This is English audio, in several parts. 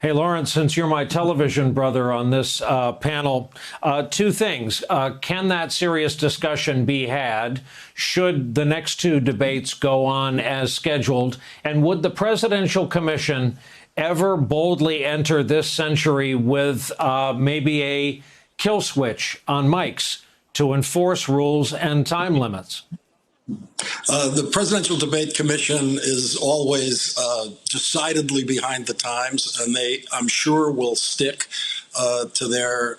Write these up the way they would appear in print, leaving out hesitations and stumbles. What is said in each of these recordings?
Hey, Lawrence, since you're my television brother on this panel, two things. Can that serious discussion be had? Should the next two debates go on as scheduled? And would the Presidential Commission ever boldly enter this century with maybe a kill switch on mics to enforce rules and time limits? The Presidential Debate Commission is always decidedly behind the times, and they, I'm sure, will stick to their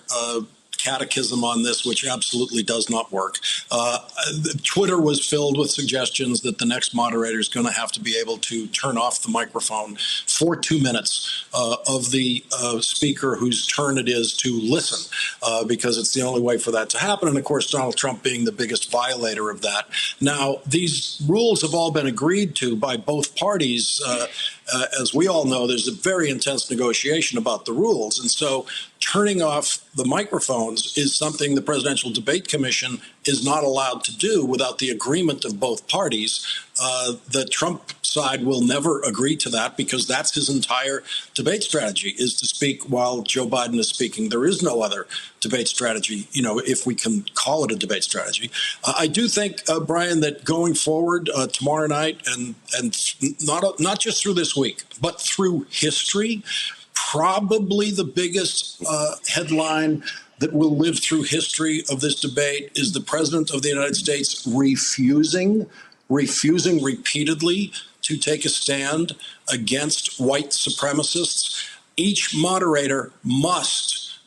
catechism on this, which absolutely does not work. Twitter was filled with suggestions that the next moderator is going to have to be able to turn off the microphone for 2 minutes of the speaker whose turn it is to listen, because it's the only way for that to happen. And of course, Donald Trump being the biggest violator of that. Now, these rules have all been agreed to by both parties. As we all know, there's a very intense negotiation about the rules. And so turning off the microphones is something the Presidential Debate Commission is not allowed to do without the agreement of both parties. The Trump side will never agree to that because that's his entire debate strategy, is to speak while Joe Biden is speaking. There is no other debate strategy, you know, if we can call it a debate strategy. I do think, Brian, that going forward tomorrow night and not just through this week, but through history, probably the biggest headline that will live through history of this debate is the President of the United States refusing repeatedly to take a stand against white supremacists. Each moderator must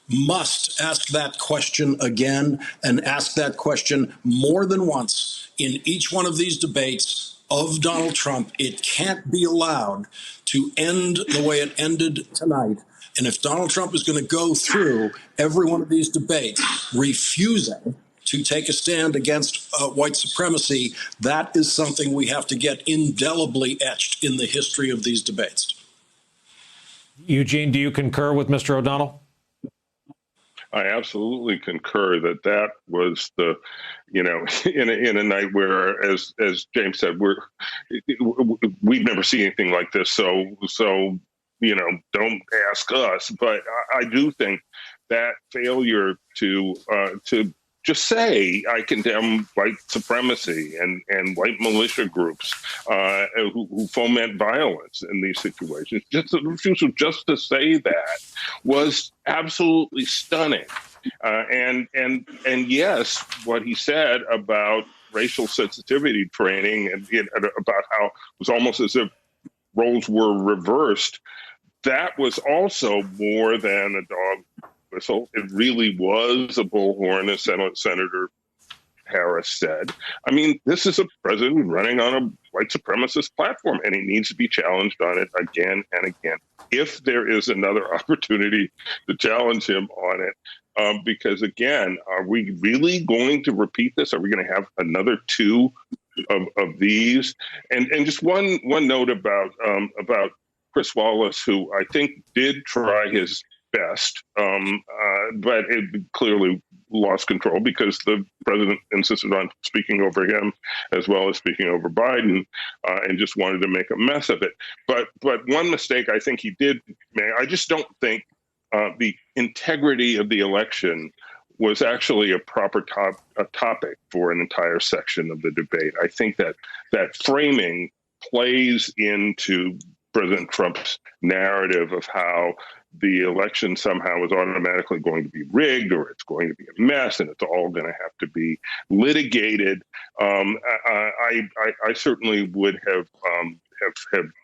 ask that question again, and ask that question more than once in each one of these debates of Donald Trump. It can't be allowed to end the way it ended tonight. And if Donald Trump is going to go through every one of these debates refusing to take a stand against white supremacy, that is something we have to get indelibly etched in the history of these debates. Eugene, do you concur with Mr. O'Donnell? I absolutely concur that that was the, you know, in a night where, as James said, we've never seen anything like this. So you know, don't ask us. But I do think that failure to just say I condemn white supremacy and white militia groups who foment violence in these situations, just the refusal just to say that was absolutely stunning. And yes, what he said about racial sensitivity training and about how it was almost as if roles were reversed, that was also more than a dog whistle. It really was a bullhorn, as Senator Harris said. I mean, this is a president running on a white supremacist platform, and he needs to be challenged on it again and again. If there is another opportunity to challenge him on it, because again, are we really going to repeat this? Are we going to have another two of these? And just one note about Chris Wallace, who I think did try his best, but it clearly lost control because the president insisted on speaking over him as well as speaking over Biden, and just wanted to make a mess of it. But one mistake I think he did make, I just don't think the integrity of the election was actually a proper topic for an entire section of the debate. I think that framing plays into President Trump's narrative of how the election somehow was automatically going to be rigged, or it's going to be a mess, and it's all going to have to be litigated. I certainly would have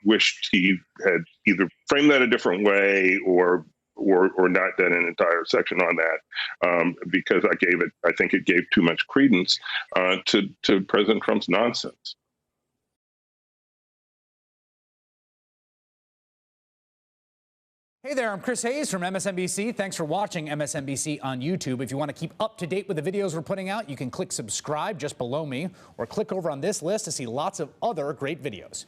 wished he had either framed that a different way or not done an entire section on that, because I think it gave too much credence to President Trump's nonsense. Hey there, I'm Chris Hayes from MSNBC. Thanks for watching MSNBC on YouTube. If you want to keep up to date with the videos we're putting out, you can click subscribe just below me, or click over on this list to see lots of other great videos.